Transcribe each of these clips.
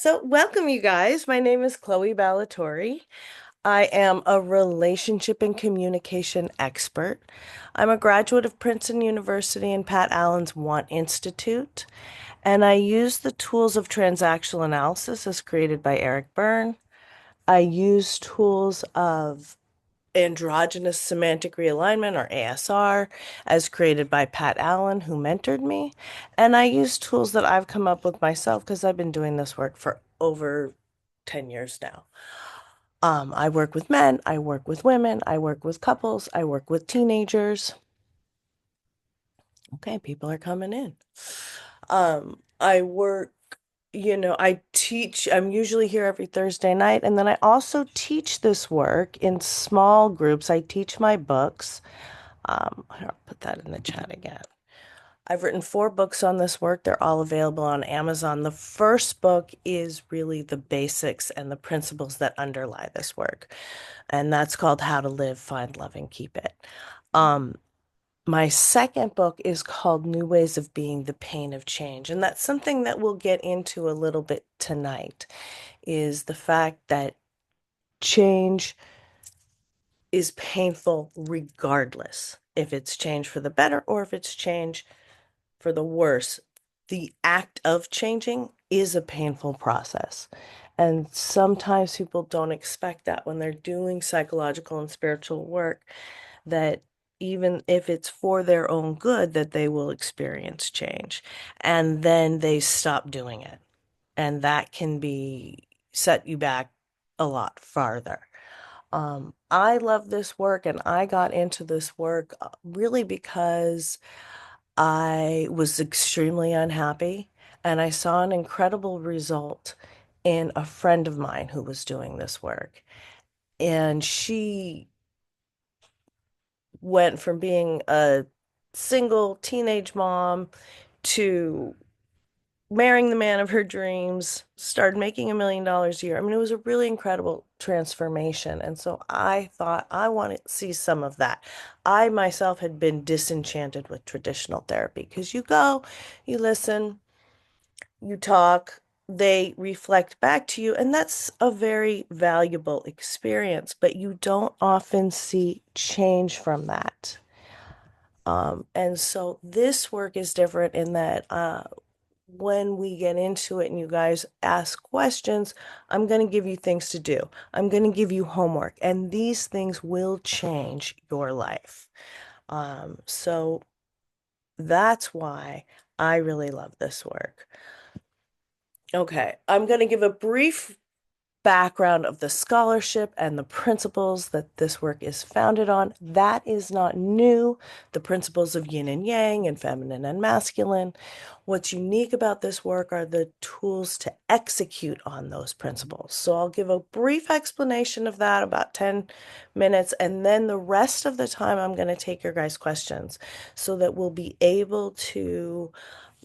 So, welcome, you guys. My name is Chloe Ballatori. I am a relationship and communication expert. I'm a graduate of Princeton University and Pat Allen's Want Institute, and I use the tools of transactional analysis as created by Eric Byrne. I use tools of androgynous semantic realignment, or ASR, as created by Pat Allen, who mentored me. And I use tools that I've come up with myself because I've been doing this work for over 10 years now. I work with men, I work with women, I work with couples, I work with teenagers. Okay, people are coming in. I work, I teach, I'm usually here every Thursday night, and then I also teach this work in small groups. I teach my books. I'll put that in the chat again. I've written 4 books on this work. They're all available on Amazon. The first book is really the basics and the principles that underlie this work, and that's called How to Live, Find Love, and Keep It. Um, my second book is called New Ways of Being, the Pain of Change, and that's something that we'll get into a little bit tonight, is the fact that change is painful regardless if it's change for the better or if it's change for the worse. The act of changing is a painful process. And sometimes people don't expect that when they're doing psychological and spiritual work, that even if it's for their own good, that they will experience change. And then they stop doing it. And that can be set you back a lot farther. I love this work, and I got into this work really because I was extremely unhappy, and I saw an incredible result in a friend of mine who was doing this work. And she went from being a single teenage mom to marrying the man of her dreams, started making $1 million a year. I mean, it was a really incredible transformation. And so I thought I want to see some of that. I myself had been disenchanted with traditional therapy because you go, you listen, you talk, they reflect back to you, and that's a very valuable experience, but you don't often see change from that. And so this work is different in that when we get into it and you guys ask questions, I'm going to give you things to do. I'm going to give you homework, and these things will change your life. So that's why I really love this work. Okay, I'm going to give a brief background of the scholarship and the principles that this work is founded on. That is not new. The principles of yin and yang and feminine and masculine. What's unique about this work are the tools to execute on those principles. So I'll give a brief explanation of that, about 10 minutes, and then the rest of the time I'm going to take your guys' questions so that we'll be able to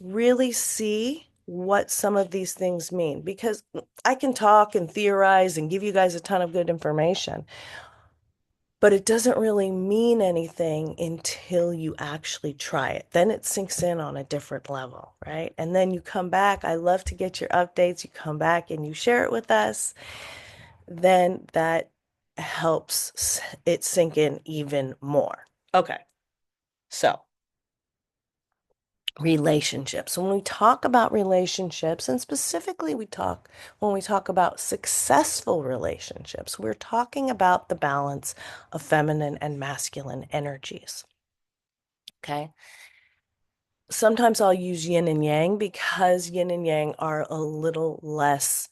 really see what some of these things mean, because I can talk and theorize and give you guys a ton of good information, but it doesn't really mean anything until you actually try it. Then it sinks in on a different level, right? And then you come back. I love to get your updates. You come back and you share it with us. Then that helps it sink in even more. Okay, so relationships. When we talk about relationships, and specifically when we talk about successful relationships, we're talking about the balance of feminine and masculine energies. Okay. Sometimes I'll use yin and yang because yin and yang are a little less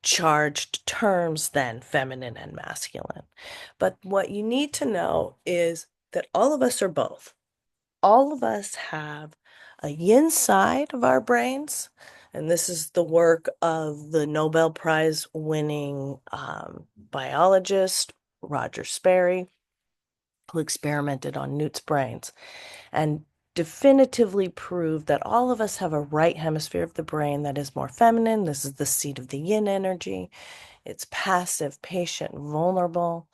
charged terms than feminine and masculine. But what you need to know is that all of us are both. All of us have a yin side of our brains, and this is the work of the Nobel Prize winning biologist Roger Sperry, who experimented on newt's brains and definitively proved that all of us have a right hemisphere of the brain that is more feminine. This is the seat of the yin energy. It's passive, patient, vulnerable.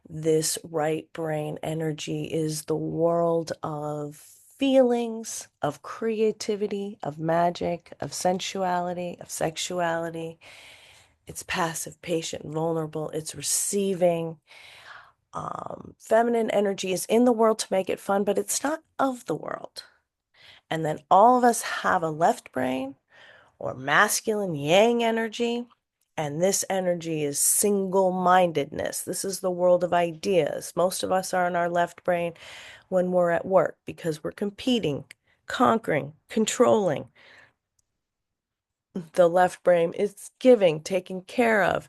This right brain energy is the world of feelings, of creativity, of magic, of sensuality, of sexuality. It's passive, patient, vulnerable. It's receiving. Feminine energy is in the world to make it fun, but it's not of the world. And then all of us have a left brain or masculine yang energy. And this energy is single-mindedness. This is the world of ideas. Most of us are in our left brain when we're at work because we're competing, conquering, controlling. The left brain is giving, taking care of,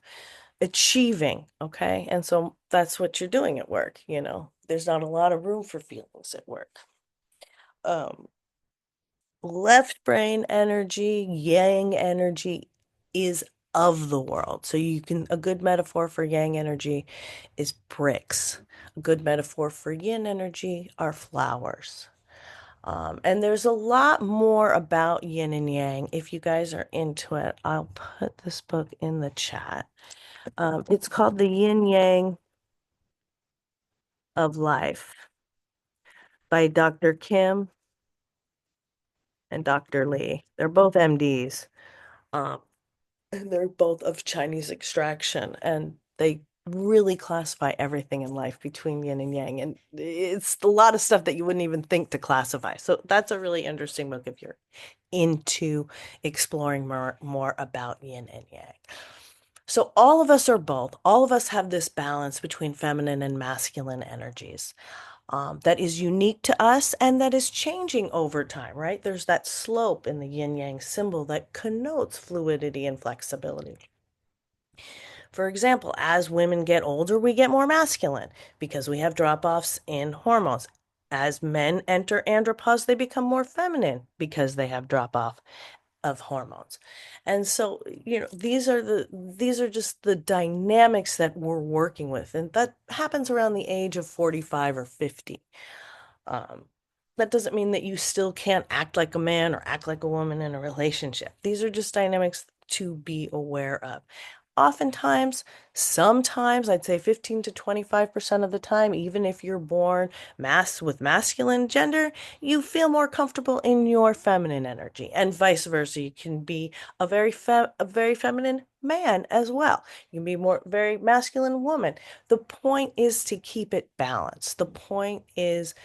achieving. Okay. And so that's what you're doing at work. There's not a lot of room for feelings at work. Um, Left brain energy, yang energy is of the world. So a good metaphor for yang energy is bricks. A good metaphor for yin energy are flowers. And there's a lot more about yin and yang. If you guys are into it, I'll put this book in the chat. It's called The Yin Yang of Life by Dr. Kim and Dr. Lee. They're both MDs. Um, and they're both of Chinese extraction, and they really classify everything in life between yin and yang. And it's a lot of stuff that you wouldn't even think to classify. So that's a really interesting book if you're into exploring more about yin and yang. So all of us are both. All of us have this balance between feminine and masculine energies. That is unique to us and that is changing over time, right? There's that slope in the yin yang symbol that connotes fluidity and flexibility. For example, as women get older, we get more masculine because we have drop-offs in hormones. As men enter andropause, they become more feminine because they have drop-off of hormones. And so, these are just the dynamics that we're working with. And that happens around the age of 45 or 50. Um, that doesn't mean that you still can't act like a man or act like a woman in a relationship. These are just dynamics to be aware of. Oftentimes, sometimes, I'd say 15 to 25% of the time, even if you're born with masculine gender, you feel more comfortable in your feminine energy, and vice versa. You can be a very feminine man as well. You can be more very masculine woman. The point is to keep it balanced. The point is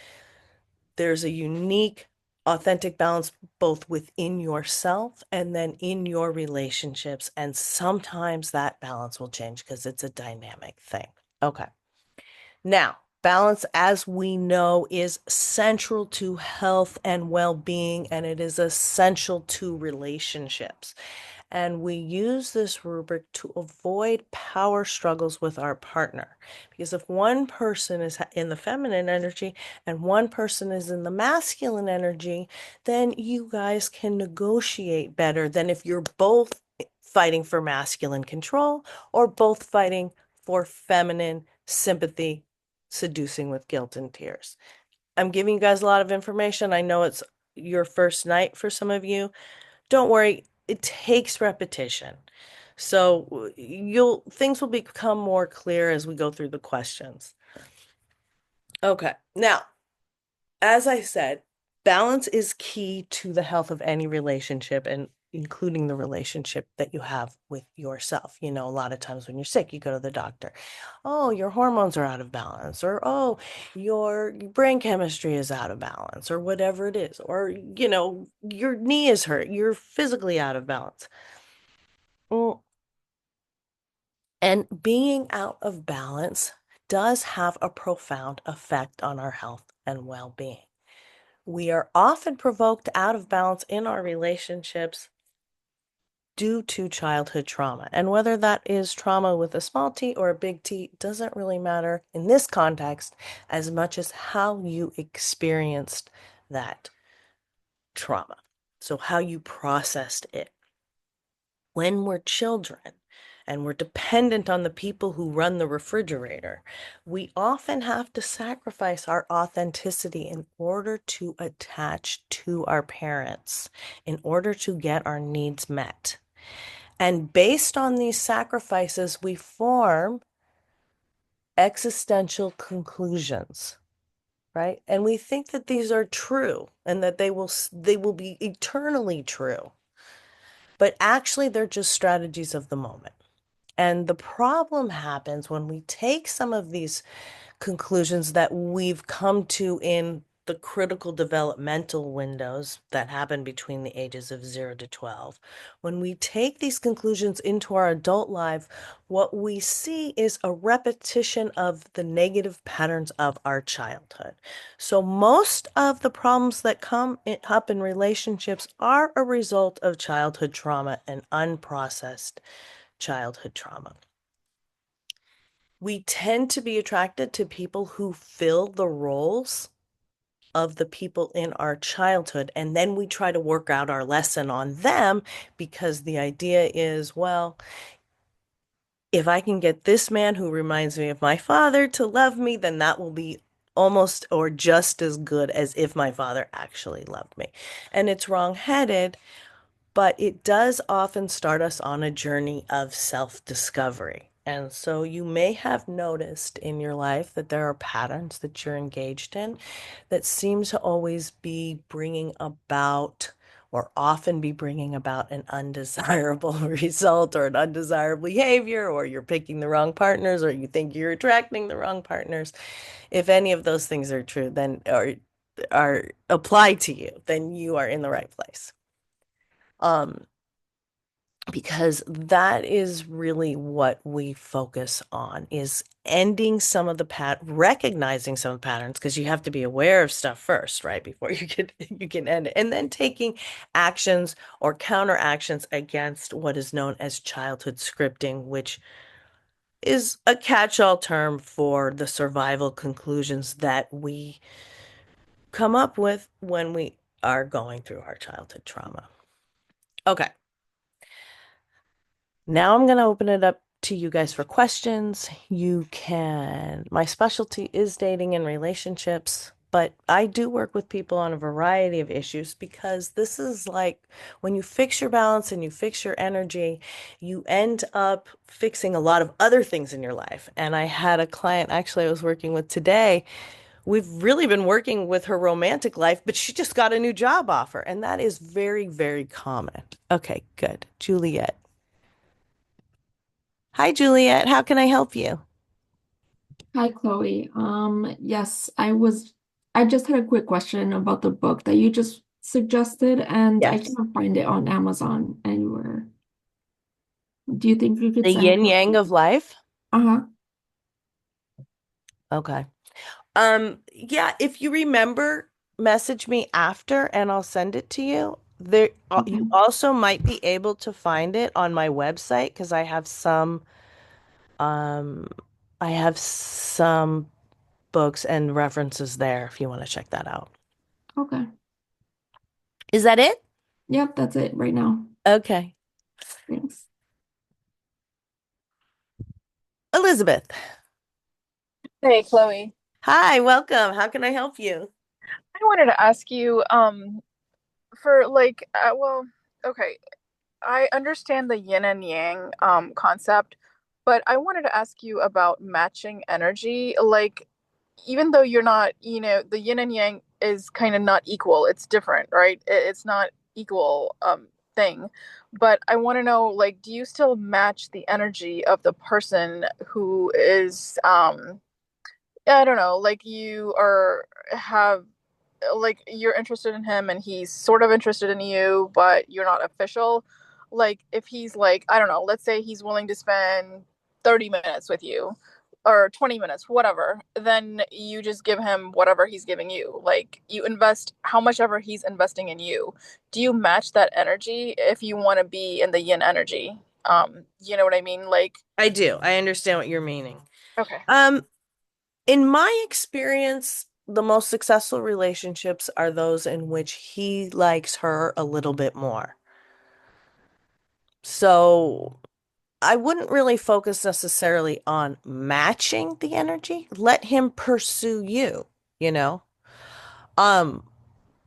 there's a unique, authentic balance both within yourself and then in your relationships. And sometimes that balance will change because it's a dynamic thing. Okay. Now, balance, as we know, is central to health and well-being, and it is essential to relationships. And we use this rubric to avoid power struggles with our partner. Because if one person is in the feminine energy and one person is in the masculine energy, then you guys can negotiate better than if you're both fighting for masculine control or both fighting for feminine sympathy, seducing with guilt and tears. I'm giving you guys a lot of information. I know it's your first night for some of you. Don't worry, it takes repetition. So things will become more clear as we go through the questions. Okay. Now, as I said, balance is key to the health of any relationship and including the relationship that you have with yourself. A lot of times when you're sick, you go to the doctor. Oh, your hormones are out of balance, or oh, your brain chemistry is out of balance, or whatever it is, or your knee is hurt, you're physically out of balance. Mm, And being out of balance does have a profound effect on our health and well-being. We are often provoked out of balance in our relationships due to childhood trauma. And whether that is trauma with a small t or a big T doesn't really matter in this context as much as how you experienced that trauma. So, how you processed it. When we're children and we're dependent on the people who run the refrigerator, we often have to sacrifice our authenticity in order to attach to our parents, in order to get our needs met. And based on these sacrifices, we form existential conclusions. right? And we think that these are true and that they will be eternally true. But actually, they're just strategies of the moment. And the problem happens when we take some of these conclusions that we've come to in the critical developmental windows that happen between the ages of 0 to 12. When we take these conclusions into our adult life, what we see is a repetition of the negative patterns of our childhood. So most of the problems that up in relationships are a result of childhood trauma and unprocessed childhood trauma. We tend to be attracted to people who fill the roles of the people in our childhood, and then we try to work out our lesson on them because the idea is, well, if I can get this man who reminds me of my father to love me, then that will be almost or just as good as if my father actually loved me. And it's wrong-headed, but it does often start us on a journey of self-discovery. And so you may have noticed in your life that there are patterns that you're engaged in that seem to always be bringing about or often be bringing about an undesirable result or an undesirable behavior, or you're picking the wrong partners, or you think you're attracting the wrong partners. If any of those things are true, then or are apply to you, then you are in the right place. Um, because that is really what we focus on is ending some of the recognizing some patterns, because you have to be aware of stuff first, right? Before you can end it. And then taking actions or counteractions against what is known as childhood scripting, which is a catch-all term for the survival conclusions that we come up with when we are going through our childhood trauma. Okay. Now I'm going to open it up to you guys for questions. My specialty is dating and relationships, but I do work with people on a variety of issues because this is like when you fix your balance and you fix your energy, you end up fixing a lot of other things in your life. And I had a client actually I was working with today. We've really been working with her romantic life, but she just got a new job offer, and that is very, very common. Okay, good. Juliet. Hi, Juliet. How can I help you? Hi, Chloe. Yes, I just had a quick question about the book that you just suggested, and I Yes. can't find it on Amazon anywhere. Do you think you could The send it? yin yang of life. Uh-huh. Okay. Yeah, if you remember, message me after and I'll send it to you. You Okay. also might be able to find it on my website because um I have some books and references there if you want to check that out. Okay. Is that it? Yep, that's it right now. Okay. Thanks. Elizabeth. Hey, Chloe. Hi, welcome. How can I help you? I wanted to ask you, for like, okay, I understand the yin and yang concept, but I wanted to ask you about matching energy. Like, even though you're not, the yin and yang is kind of not equal. It's different, right? It's not equal thing. But I want to know, like, do you still match the energy of the person who is I don't know, like you are have like you're interested in him and he's sort of interested in you, but you're not official. Like if he's like, I don't know, let's say he's willing to spend 30 minutes with you or 20 minutes, whatever, then you just give him whatever he's giving you. Like you invest how much ever he's investing in you. Do you match that energy if you want to be in the yin energy? You know what I mean? Like, I do. I understand what you're meaning. okay. Um, In my experience, the most successful relationships are those in which he likes her a little bit more. So I wouldn't really focus necessarily on matching the energy. Let him pursue you, you know? Um,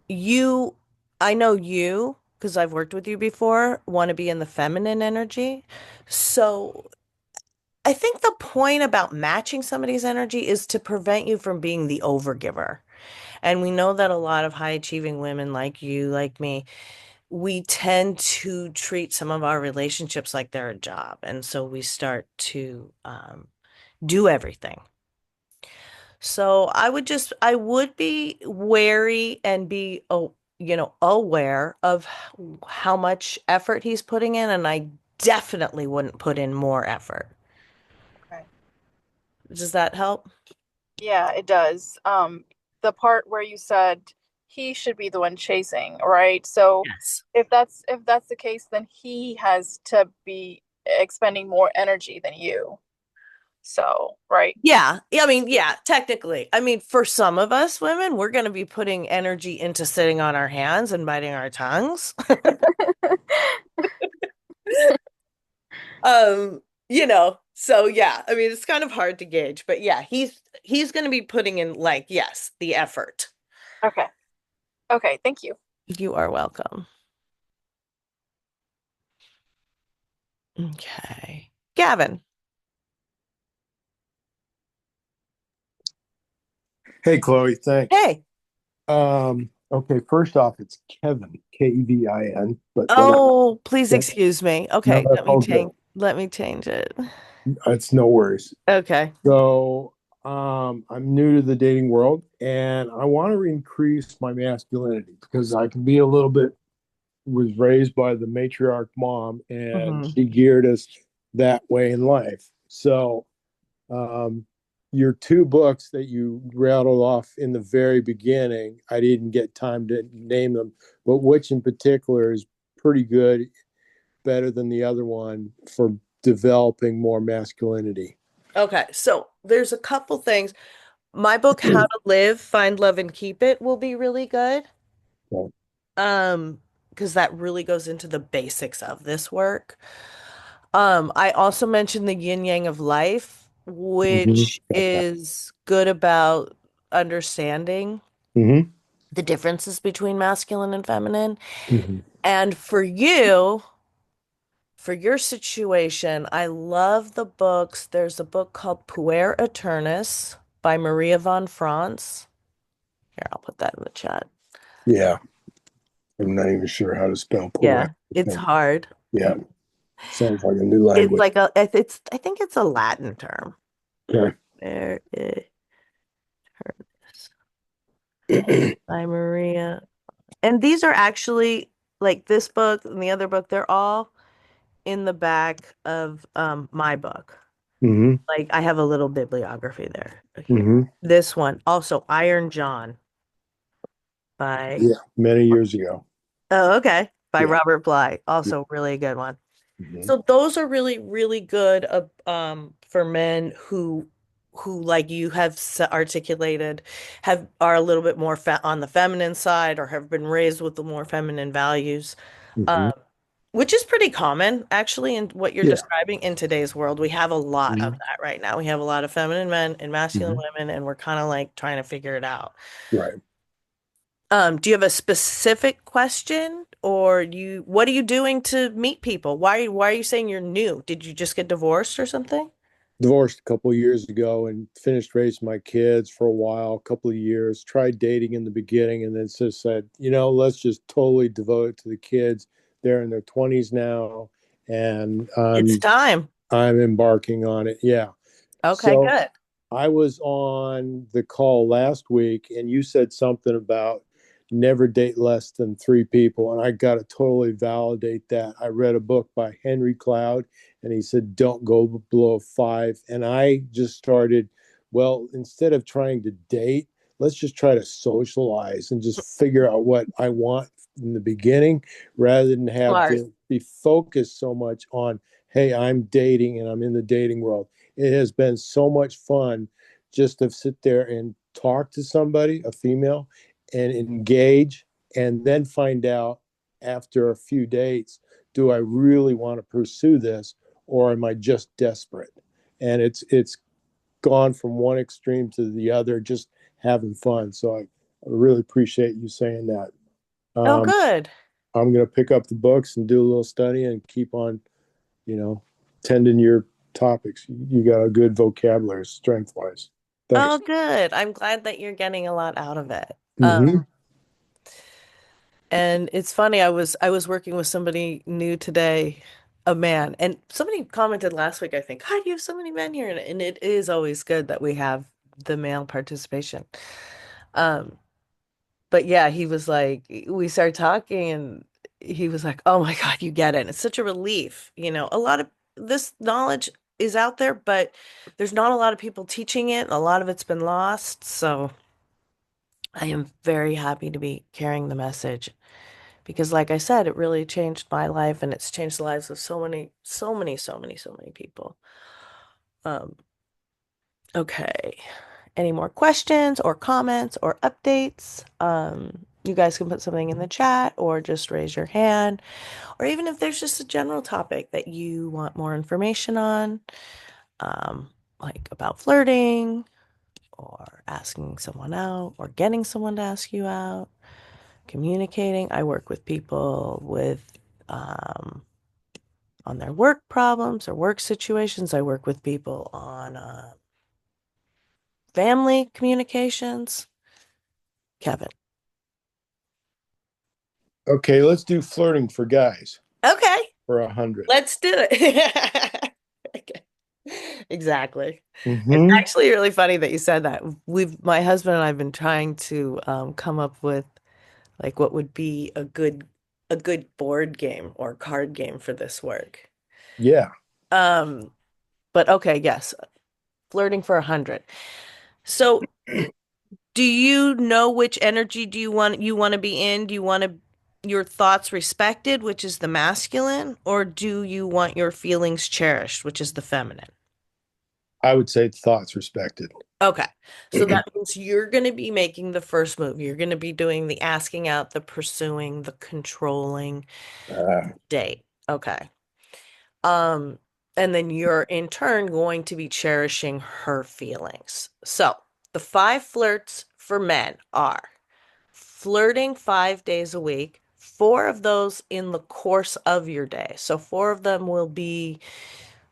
you, I know you, because I've worked with you before, want to be in the feminine energy. So I think the point about matching somebody's energy is to prevent you from being the overgiver. And we know that a lot of high achieving women like you, like me, we tend to treat some of our relationships like they're a job. And so we start to do everything. So I would be wary and be, oh, aware of how much effort he's putting in. And I definitely wouldn't put in more effort. Okay. Does that help? Yeah, it does. The part where you said he should be the one chasing, right? So Yes. if that's the case, then he has to be expending more energy than you. So, right? Yeah. Yeah, I mean, yeah, technically. I mean, for some of us women, we're going to be putting energy into sitting on our hands and biting our tongues. So yeah, I mean, it's kind of hard to gauge, but yeah, he's going to be putting in like, yes, the effort. Okay. Okay, thank you. You are welcome. Okay. Gavin. Hey, Chloe, thanks. Hey. Okay, first off, it's Kevin, Kevin, but whatever. Oh, please Yeah, excuse me. no, Okay, that's all good. let me change it. It's no worries. Okay. So, I'm new to the dating world and I want to increase my masculinity because I can be a little bit, was raised by the matriarch mom and Hmm. she geared us that way in life. So, Um, your two books that you rattled off in the very beginning, I didn't get time to name them, but which in particular is pretty good, better than the other one for developing more masculinity? Okay, so there's a couple things. My book, How to Live, Find Love and Keep It, will be really good. Okay. Um, because that really goes into the basics of this work. I also mentioned the yin yang of life, Mm-hmm. which is good about understanding Mm-hmm. the differences between masculine and feminine. Mm-hmm. And for you, for your situation, I love the books. There's a book called Puer Aeternus by Maria von France. Here, I'll put that in the chat. Yeah, I'm not even sure how to spell poor. Yeah, it's hard. Yeah, sounds like a new It's language. like I think it's a Latin term. Okay. There it is by Maria. And these are actually like this book and the other book, they're all in the back of my book. Mm-hmm. Like I have a little bibliography there. Here. Mm-hmm. This one, also Iron John by Yeah, many years ago. oh, okay. By Yeah. Robert Bly. Yeah. Also really a good one. Mm-hmm. So those are really, really good for men who like you have articulated have are a little bit more fe on the feminine side or have been raised with the more feminine values. Mm-hmm. Um, which is pretty common actually in what you're Yeah. describing in today's world. We have a lot of Mm-hmm. that right now. We have a lot of feminine men and masculine Mm-hmm. women, and we're kind of like trying to figure it out. Right. Do you have a specific question or what are you doing to meet people? Why are you saying you're new? Did you just get divorced or something? Divorced a couple of years ago and finished raising my kids for a while, a couple of years, tried dating in the beginning and then just said, let's just totally devote it to the kids. They're in their 20s now and It's time. I'm embarking on it. Yeah. Okay, So good. I was on the call last week and you said something about never date less than three people. And I got to totally validate that. I read a book by Henry Cloud and he said, don't go below five. And I just started, well, instead of trying to date, let's just try to socialize and just figure out what I want in the beginning rather than have Smart. to be focused so much on, hey, I'm dating and I'm in the dating world. It has been so much fun just to sit there and talk to somebody, a female, and engage, and then find out after a few dates, do I really want to pursue this, or am I just desperate? And it's gone from one extreme to the other, just having fun. So I really appreciate you saying that. Oh, Um, good. I'm going to pick up the books and do a little study and keep on, you know, tending your topics. You got a good vocabulary, strength wise. Oh, Thanks. good. I'm glad that you're getting a lot out of it. Um, Hmm. and it's funny, I was working with somebody new today, a man, and somebody commented last week, I think, God, you have so many men here, and it is always good that we have the male participation. Um, but yeah, he was like, we started talking, and he was like, "Oh my God, you get it." And it's such a relief. A lot of this knowledge is out there, but there's not a lot of people teaching it. A lot of it's been lost. So I am very happy to be carrying the message because, like I said, it really changed my life and it's changed the lives of so many, so many, so many, so many people. Um, okay. Any more questions or comments or updates? You guys can put something in the chat or just raise your hand. Or even if there's just a general topic that you want more information on, like about flirting or asking someone out or getting someone to ask you out, communicating. I work with people with um, on their work problems or work situations. I work with people on family communications. Kevin. Okay, let's do flirting for guys Okay, for 100. let's do it. Okay. Exactly. It's Hmm. actually really funny that you said that. My husband and I have been trying to come up with like what would be a good board game or card game for this work. Yeah, Um, but okay, yes, flirting for 100. So, do you know which energy do you want to be in? Do you want your thoughts respected, which is the masculine, or do you want your feelings cherished, which is the feminine? I would say thoughts respected. Okay. So that means you're going to be making the first move. You're going to be doing the asking out, the pursuing, the controlling Uh, date. Okay. Um, and then you're in turn going to be cherishing her feelings. So the five flirts for men are flirting 5 days a week, four of those in the course of your day. So four of them will be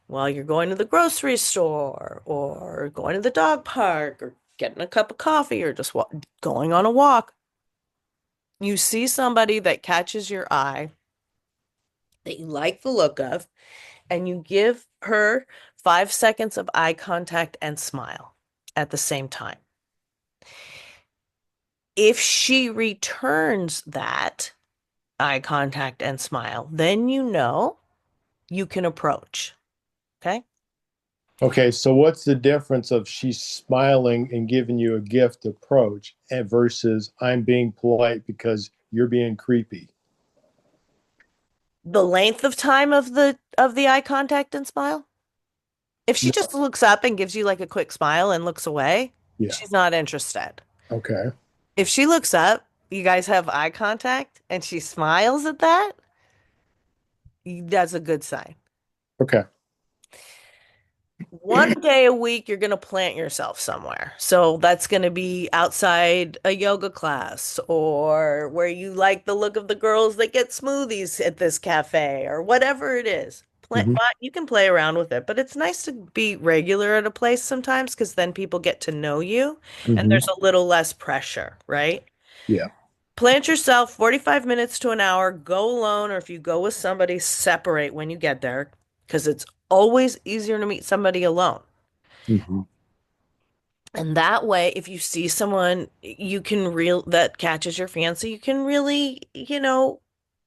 while you're going to the grocery store or going to the dog park or getting a cup of coffee or just going on a walk. You see somebody that catches your eye that you like the look of, and you give her 5 seconds of eye contact and smile at the same time. If she returns that eye contact and smile, then you know you can approach. Okay. okay, so what's the difference of she's smiling and giving you a gift approach and versus I'm being polite because you're being creepy? The length of time of the eye contact and smile. If she No. just looks up and gives you like a quick smile and looks away, Yeah. she's not interested. Okay. If she looks up, you guys have eye contact, and she smiles at that, that's a good sign. Okay. 1 day a week, you're going to plant yourself somewhere. So that's going to be outside a yoga class or where you like the look of the girls that get smoothies at this cafe or whatever it is. Hmm. You can play around with it, but it's nice to be regular at a place sometimes because then people get to know you and Hmm. there's a little less pressure, right? Yeah. Plant yourself 45 minutes to an hour, go alone, or if you go with somebody, separate when you get there because it's always easier to meet somebody alone. Hmm. And that way, if you see someone you can real that catches your fancy, you can really,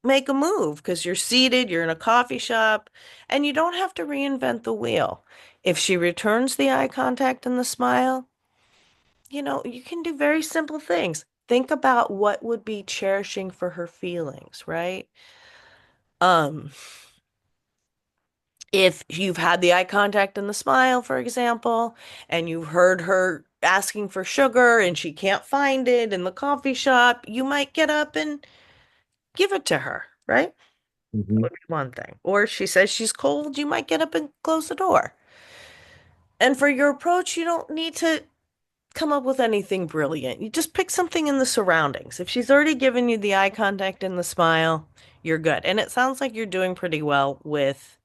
make a move because you're seated, you're in a coffee shop, and you don't have to reinvent the wheel. If she returns the eye contact and the smile, you can do very simple things. Think about what would be cherishing for her feelings, right? Um, if you've had the eye contact and the smile, for example, and you've heard her asking for sugar and she can't find it in the coffee shop, you might get up and give it to her, right? That Hmm. would be one thing. Or if she says she's cold, you might get up and close the door. And for your approach, you don't need to come up with anything brilliant. You just pick something in the surroundings. If she's already given you the eye contact and the smile, you're good. And it sounds like you're doing pretty well with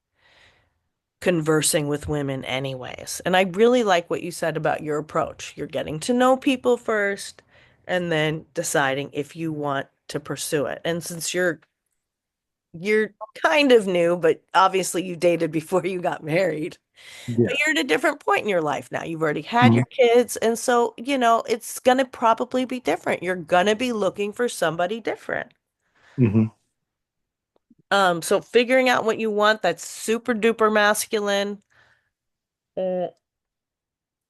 conversing with women anyways. And I really like what you said about your approach. You're getting to know people first, and then deciding if you want to pursue it. And since you're kind of new, but obviously you dated before you got married. But Yeah. you're at a different point in your life now. You've already had Mhm. your kids, and so, it's going to probably be different. You're going to be looking for somebody different. Mhm. So figuring out what you want that's super duper masculine. uh,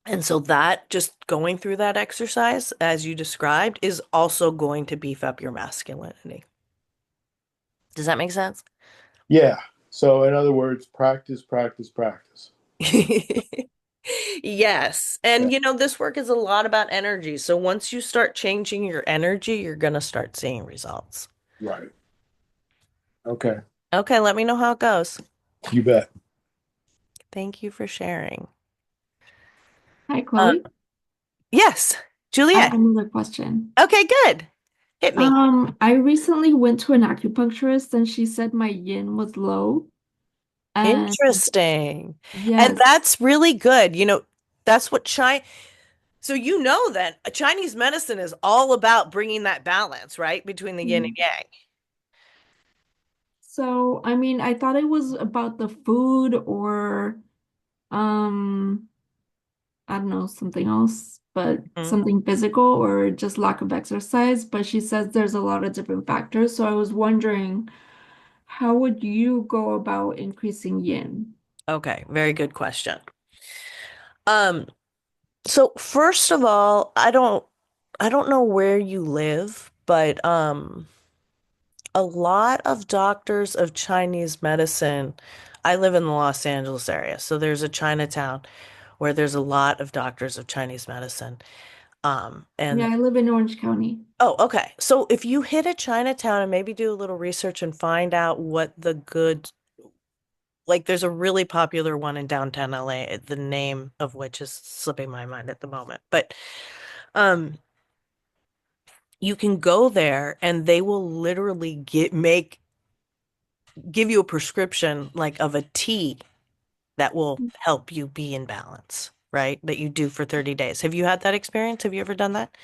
And so that just going through that exercise, as you described, is also going to beef up your masculinity. Does that make sense? Yeah. So, in other words, practice, practice, practice. Yes. Yeah. And this work is a lot about energy. So once you start changing your energy, you're going to start seeing results. Right. Okay. Okay, let me know how it goes. You bet. Thank you for sharing. Hi, Uh, Chloe. yes, I have Juliet. another question. Okay, good. Hit me. I recently went to an acupuncturist and she said my yin was low. And Interesting. And yes, that's really good. That's what China, so that Chinese medicine is all about bringing that balance, right, between the yin and mhm. yang. So I mean, I thought it was about the food or um, I don't know, something else, but Mhm. something physical or just lack of exercise. But she says there's a lot of different factors. So I was wondering, how would you go about increasing yin? Okay, very good question. Um, so first of all, I don't know where you live, but a lot of doctors of Chinese medicine, I live in the Los Angeles area, so there's a Chinatown where there's a lot of doctors of Chinese medicine. Yeah, And I live in Orange County. oh, okay. So if you hit a Chinatown and maybe do a little research and find out what the good, like there's a really popular one in downtown LA, the name of which is slipping my mind at the moment. But um you can go there and they will literally give you a prescription like of a tea that will help you be in balance, right? That you do for 30 days. Have you had that experience? Have you ever done that?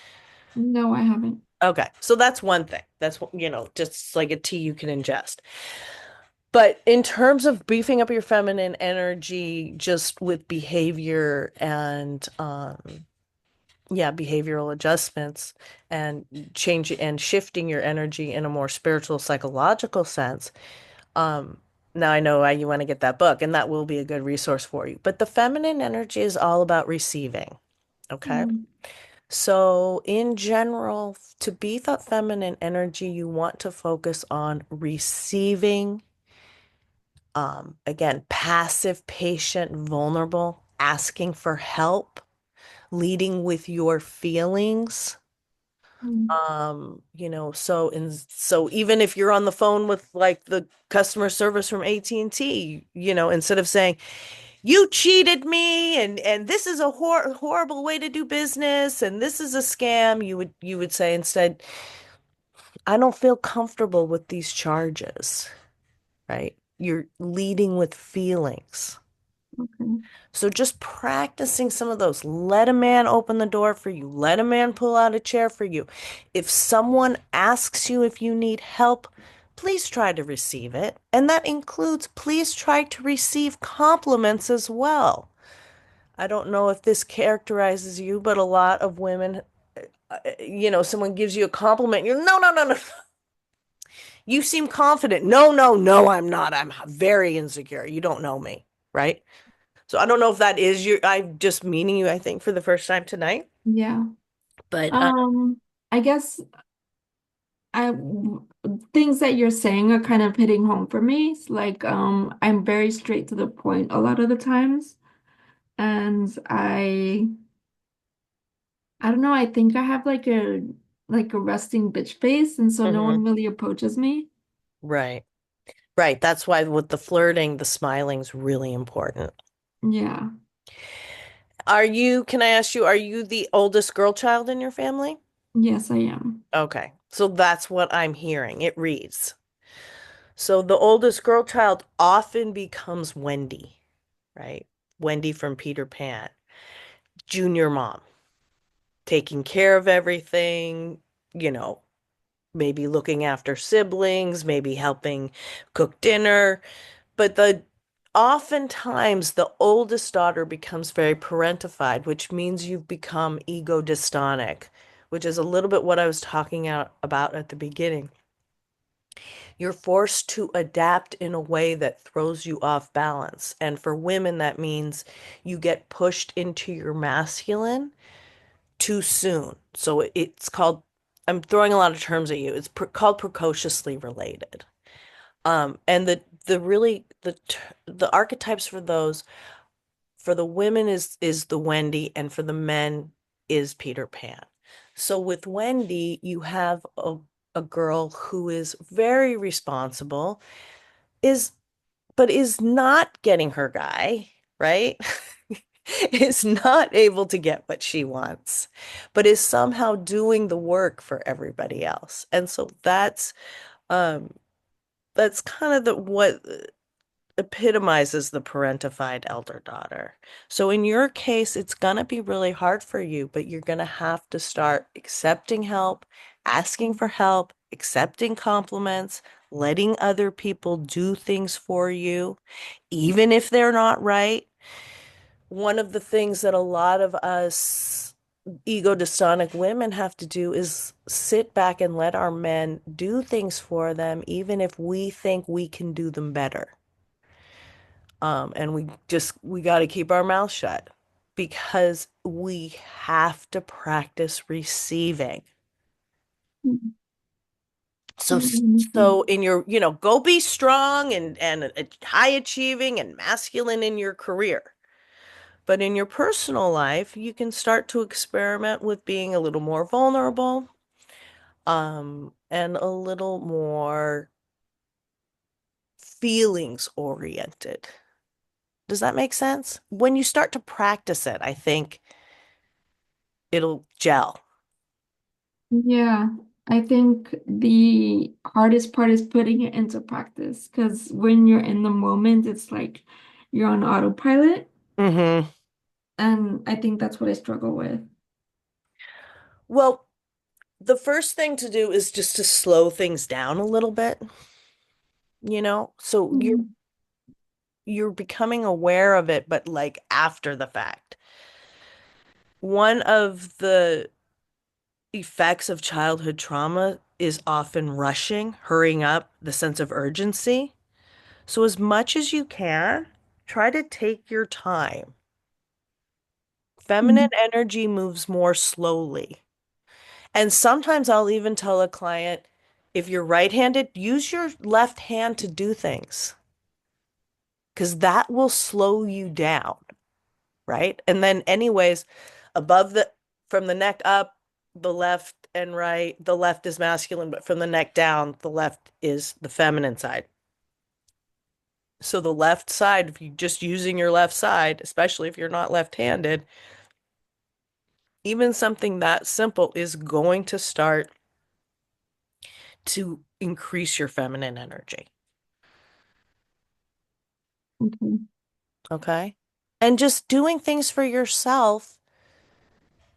No, I haven't. Okay. So that's one thing. That's, just like a tea you can ingest. But in terms of beefing up your feminine energy, just with behavior and yeah, behavioral adjustments and change and shifting your energy in a more spiritual, psychological sense. Um, Now I know why you want to get that book, and that will be a good resource for you. But the feminine energy is all about receiving. Okay. Mm, So, in general, to beef up feminine energy, you want to focus on receiving. Again, passive, patient, vulnerable, asking for help, leading with your feelings. mm, So even if you're on the phone with like the customer service from AT&T, instead of saying, "You cheated me and this is a horrible way to do business and this is a scam," you would say instead, "I don't feel comfortable with these charges," right? You're leading with feelings. okay. So just practicing some of those. Let a man open the door for you. Let a man pull out a chair for you. If someone asks you if you need help, please try to receive it. And that includes please try to receive compliments as well. I don't know if this characterizes you, but a lot of women, someone gives you a compliment. You're, no, no, no, no. You seem confident. No, no, no, I'm not. I'm very insecure. You don't know me, right? So I don't know if that is I'm just meeting you, I think, for the first time tonight. Yeah. But I guess I things that you're saying are kind of hitting home for me. It's like, I'm very straight to the point a lot of the times. And I don't know, I think I have like a resting bitch face, and so no mhm, one really approaches me. right. Right. That's why with the flirting, the smiling's really important. Yeah. Can I ask you, are you the oldest girl child in your family? Yes, I am. Okay. So that's what I'm hearing. It reads. So the oldest girl child often becomes Wendy, right? Wendy from Peter Pan, junior mom. taking care of everything, you know, maybe looking after siblings, maybe helping cook dinner. But oftentimes the oldest daughter becomes very parentified, which means you've become ego dystonic, which is a little bit what I was talking about at the beginning. You're forced to adapt in a way that throws you off balance. And for women, that means you get pushed into your masculine too soon. So it's called, I'm throwing a lot of terms at you. It's called precociously related. And the really the archetypes for those for the women is the Wendy, and for the men is Peter Pan. So with Wendy, you have a girl who is very responsible, is but is not getting her guy, right? Is not able to get what she wants, but is somehow doing the work for everybody else. And so um that's kind of the what epitomizes the parentified elder daughter. So in your case, it's gonna be really hard for you, but you're gonna have to start accepting help, asking for help, accepting compliments, letting other people do things for you, even if they're not right. One of the things that a lot of us ego dystonic women have to do is sit back and let our men do things for them, even if we think we can do them better. And we got to keep our mouth shut because we have to practice receiving. So, so in your, go be strong and high achieving and masculine in your career. But in your personal life, you can start to experiment with being a little more vulnerable, and a little more feelings oriented. Does that make sense? When you start to practice it, I think it'll gel. Yeah, I think the hardest part is putting it into practice because when you're in the moment, it's like you're on autopilot. Hmm. And I think that's what I struggle with. Well, the first thing to do is just to slow things down a little bit, So Mhm. you're becoming aware of it, but like after the fact. One of the effects of childhood trauma is often rushing, hurrying up, the sense of urgency. So as much as you can, try to take your time. Feminine Mhm. energy moves more slowly. And sometimes I'll even tell a client, if you're right-handed, use your left hand to do things because that will slow you down, right? And then, anyways, above from the neck up, the left and right, the left is masculine, but from the neck down, the left is the feminine side. So the left side, if you're just using your left side, especially if you're not left-handed, even something that simple is going to start to increase your feminine energy. Okay. Okay. And just doing things for yourself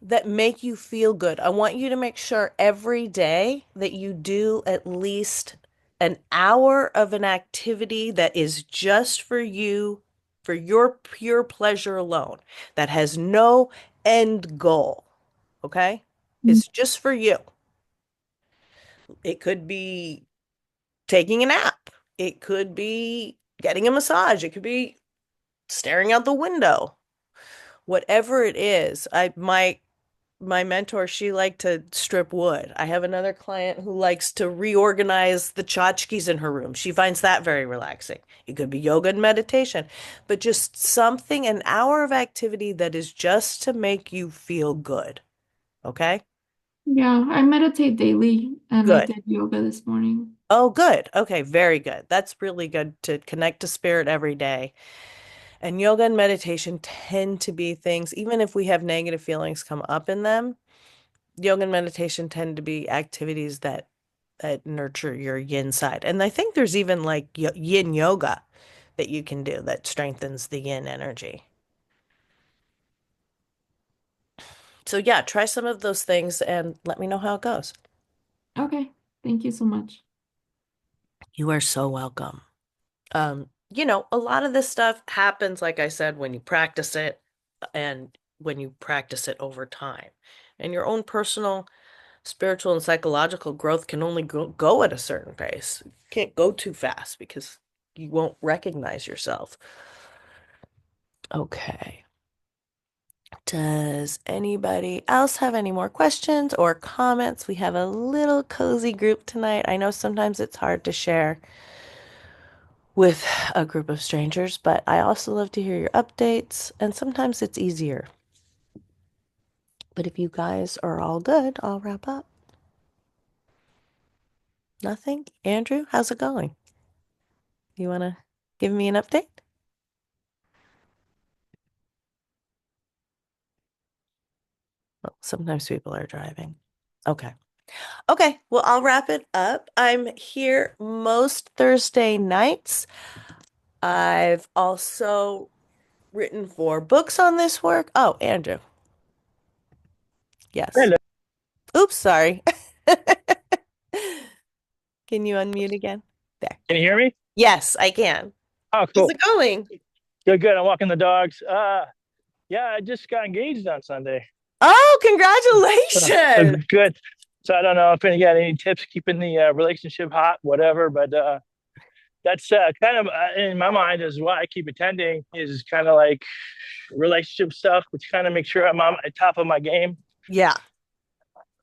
that make you feel good. I want you to make sure every day that you do at least an hour of an activity that is just for you, for your pure pleasure alone, that has no end goal. Okay. Mhm. It's just for you. It could be taking a nap. It could be getting a massage. It could be staring out the window. Whatever it is, my mentor, she liked to strip wood. I have another client who likes to reorganize the tchotchkes in her room. She finds that very relaxing. It could be yoga and meditation, but just something, an hour of activity that is just to make you feel good. Okay? Yeah, I meditate daily and I Good. did yoga this morning. Oh, good. Okay, very good. That's really good to connect to spirit every day. And yoga and meditation tend to be things, even if we have negative feelings come up in them, yoga and meditation tend to be activities that nurture your yin side. And I think there's even like yin yoga that you can do that strengthens the yin energy. So yeah, try some of those things and let me know how it goes. Okay. Thank you so much. You are so welcome. A lot of this stuff happens, like I said, when you practice it and when you practice it over time. And your own personal spiritual and psychological growth can only go at a certain pace. You can't go too fast because you won't recognize yourself. Okay. Does anybody else have any more questions or comments? We have a little cozy group tonight. I know sometimes it's hard to share with a group of strangers, but I also love to hear your updates, and sometimes it's easier. But if you guys are all good, I'll wrap up. Nothing? Andrew, how's it going? You want to give me an update? Well, sometimes people are driving. Okay. Okay, well, I'll wrap it up. I'm here most Thursday nights. I've also written 4 books on this work. Oh, Andrew. Yes. Hello. Oops, sorry. Can you unmute again? There. Can you hear me? Yes, I can. Oh, How's cool. it going? Good, good. I'm walking the dogs. Yeah, I just got engaged on Sunday. Oh, That's congratulations. good. So I don't know if any got any tips keeping the relationship hot, whatever. But that's kind of in my mind is why I keep attending is kind of like relationship stuff, which kind of make sure I'm on top of my game. Yeah.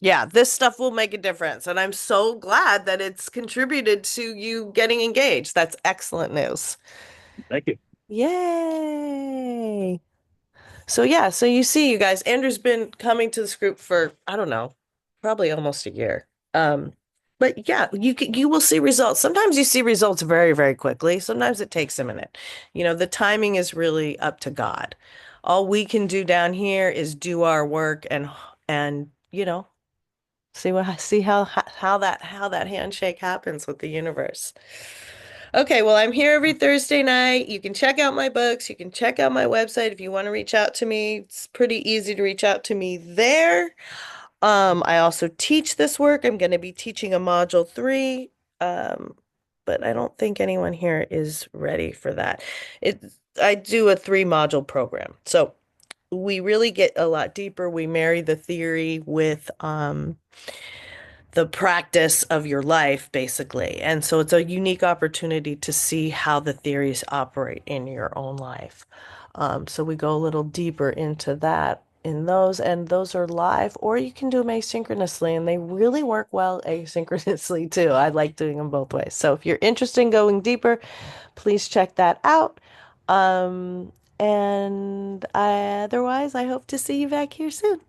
Yeah, this stuff will make a difference. And I'm so glad that it's contributed to you getting engaged. That's excellent news. Thank you. Yay. So yeah, so you see, you guys, Andrew's been coming to this group for, I don't know, probably almost a year. But yeah, you will see results. Sometimes you see results very, very quickly. Sometimes it takes a minute. The timing is really up to God. All we can do down here is do our work and see how that handshake happens with the universe. Okay, well, I'm here every Thursday night. You can check out my books. You can check out my website if you want to reach out to me. It's pretty easy to reach out to me there. I also teach this work. I'm going to be teaching a module 3. Um, but I don't think anyone here is ready for that. It I do a 3 module program. So we really get a lot deeper. We marry the theory with the practice of your life, basically. And so it's a unique opportunity to see how the theories operate in your own life. So we go a little deeper into that in those, and those are live, or you can do them asynchronously, and they really work well asynchronously too. I like doing them both ways. So if you're interested in going deeper, please check that out. And otherwise, I hope to see you back here soon.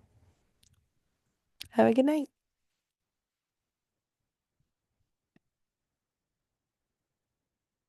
Have a good night.